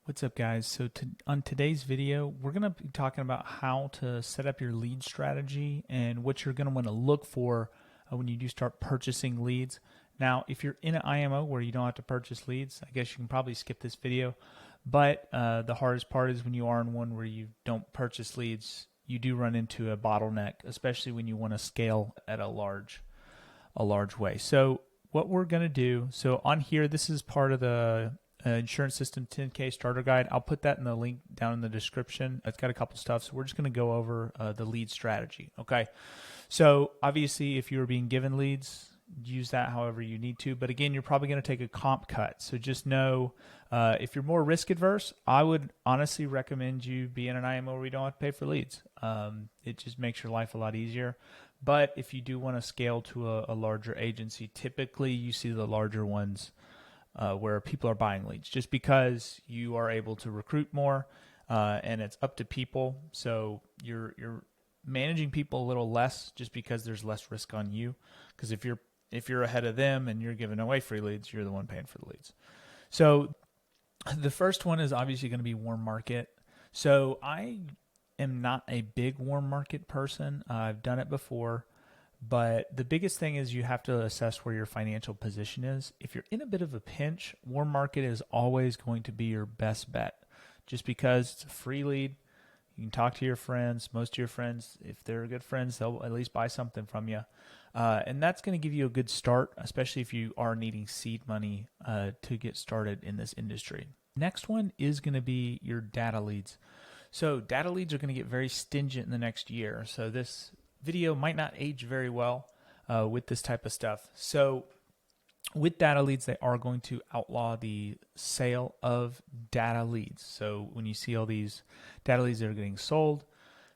What's up, guys? On today's video, we're going to be talking about how to set up your lead strategy and what you're going to want to look for when you do start purchasing leads. Now, if you're in an IMO where you don't have to purchase leads, I guess you can probably skip this video. But the hardest part is when you are in one where you don't purchase leads, you do run into a bottleneck, especially when you want to scale at a large way. So what we're going to do, so on here, this is part of the Insurance System 10K Starter Guide. I'll put that in the link down in the description. It's got a couple stuff, so we're just going to go over the lead strategy. Okay, so obviously if you are being given leads, use that however you need to. But again, you're probably going to take a comp cut. So just know if you're more risk adverse, I would honestly recommend you be in an IMO where you don't have to pay for leads. It just makes your life a lot easier. But if you do want to scale to a larger agency, typically you see the larger ones where people are buying leads just because you are able to recruit more and it's up to people. So you're managing people a little less just because there's less risk on you. Because if you're ahead of them and you're giving away free leads, you're the one paying for the leads. So the first one is obviously going to be warm market. So I am not a big warm market person. I've done it before. But the biggest thing is you have to assess where your financial position is. If you're in a bit of a pinch, warm market is always going to be your best bet. Just because it's a free lead, you can talk to your friends. Most of your friends, if they're good friends, they'll at least buy something from you. And that's going to give you a good start, especially if you are needing seed money to get started in this industry. Next one is going to be your data leads. So data leads are going to get very stingent in the next year. So this video might not age very well with this type of stuff. So with data leads, they are going to outlaw the sale of data leads. So when you see all these data leads that are getting sold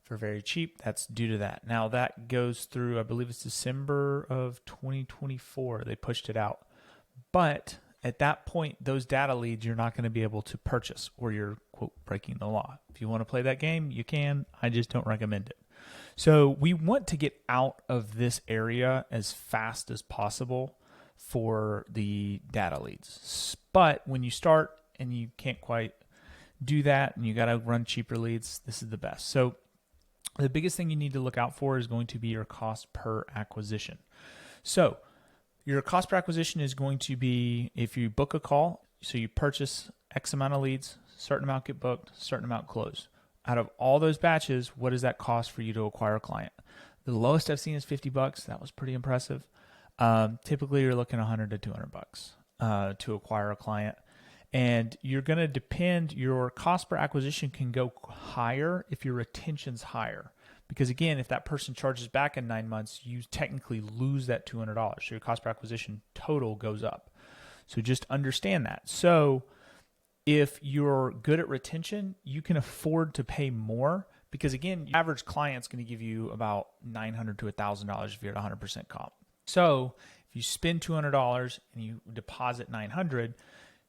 for very cheap, that's due to that. Now that goes through, I believe it's December of 2024, they pushed it out. But at that point, those data leads you're not going to be able to purchase, or you're, quote, breaking the law. If you want to play that game, you can. I just don't recommend it. So we want to get out of this area as fast as possible for the data leads. But when you start and you can't quite do that and you got to run cheaper leads, this is the best. So the biggest thing you need to look out for is going to be your cost per acquisition. So your cost per acquisition is going to be, if you book a call, so you purchase X amount of leads, certain amount get booked, certain amount closed. Out of all those batches, what does that cost for you to acquire a client? The lowest I've seen is $50. That was pretty impressive. Typically, you're looking $100 to $200 to acquire a client. And you're going to depend, your cost per acquisition can go higher if your retention's higher. Because again, if that person charges back in 9 months, you technically lose that $200. So your cost per acquisition total goes up. So just understand that. So if you're good at retention, you can afford to pay more because, again, your average client's going to give you about $900 to $1,000 if you're at 100% comp. So if you spend $200 and you deposit $900,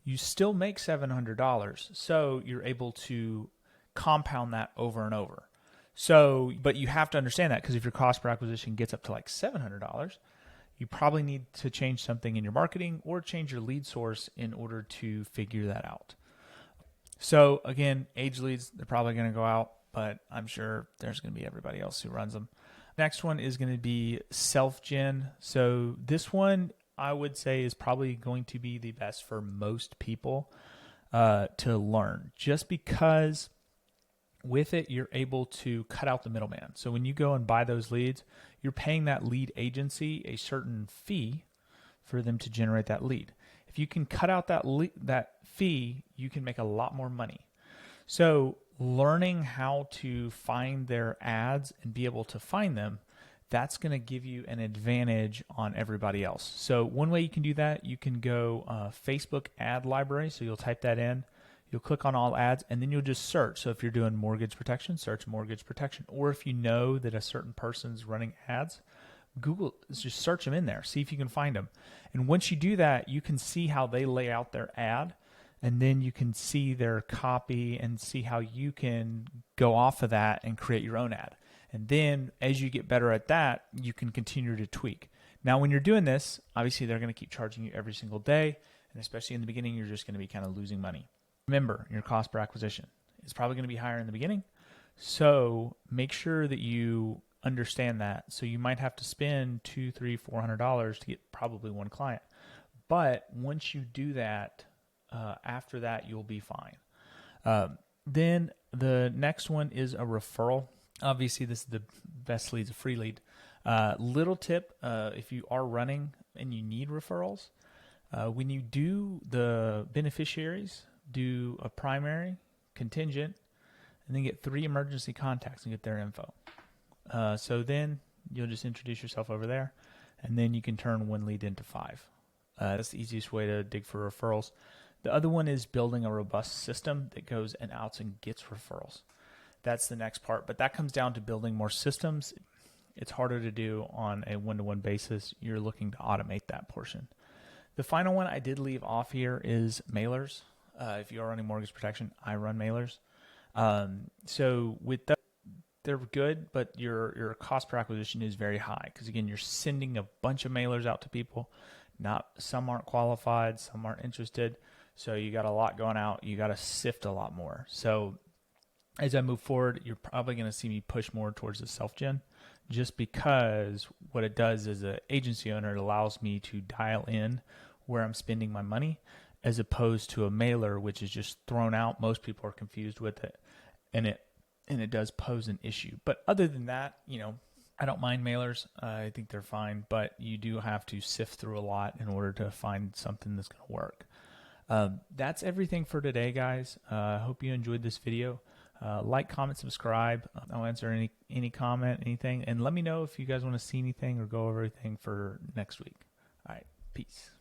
you still make $700. So you're able to compound that over and over. So, but you have to understand that because if your cost per acquisition gets up to like $700, you probably need to change something in your marketing or change your lead source in order to figure that out. So again, age leads, they're probably going to go out, but I'm sure there's going to be everybody else who runs them. Next one is going to be self-gen. So this one I would say is probably going to be the best for most people to learn, just because with it, you're able to cut out the middleman. So when you go and buy those leads, you're paying that lead agency a certain fee for them to generate that lead. If you can cut out that fee, you can make a lot more money. So learning how to find their ads and be able to find them, that's going to give you an advantage on everybody else. So one way you can do that, you can go Facebook ad library. So you'll type that in. You'll click on all ads, and then you'll just search. So if you're doing mortgage protection, search mortgage protection. Or if you know that a certain person's running ads, Google, just search them in there, see if you can find them. And once you do that, you can see how they lay out their ad, and then you can see their copy and see how you can go off of that and create your own ad. And then as you get better at that, you can continue to tweak. Now, when you're doing this, obviously they're going to keep charging you every single day, and especially in the beginning, you're just going to be kind of losing money. Remember, your cost per acquisition is probably going to be higher in the beginning. So make sure that you understand that. So you might have to spend $200, $300, $400 to get probably one client. But once you do that, after that, you'll be fine. Then the next one is a referral. Obviously, this is the best lead, a free lead. Little tip, if you are running and you need referrals, when you do the beneficiaries, do a primary, contingent, and then get 3 emergency contacts and get their info. So then you'll just introduce yourself over there, and then you can turn 1 lead into 5. That's the easiest way to dig for referrals. The other one is building a robust system that goes and outs and gets referrals. That's the next part, but that comes down to building more systems. It's harder to do on a one-to-one basis. You're looking to automate that portion. The final one I did leave off here is mailers. If you are running mortgage protection, I run mailers. So with that, they're good, but your cost per acquisition is very high because, again, you're sending a bunch of mailers out to people. Some aren't qualified, some aren't interested. So you got a lot going out. You got to sift a lot more. So as I move forward, you're probably going to see me push more towards the self-gen, just because what it does as an agency owner, it allows me to dial in where I'm spending my money, as opposed to a mailer, which is just thrown out. Most people are confused with it, and it does pose an issue. But other than that, I don't mind mailers. I think they're fine, but you do have to sift through a lot in order to find something that's going to work. That's everything for today, guys. I hope you enjoyed this video. Like, comment, subscribe. I'll answer any comment, anything, and let me know if you guys want to see anything or go over anything for next week. All right, peace.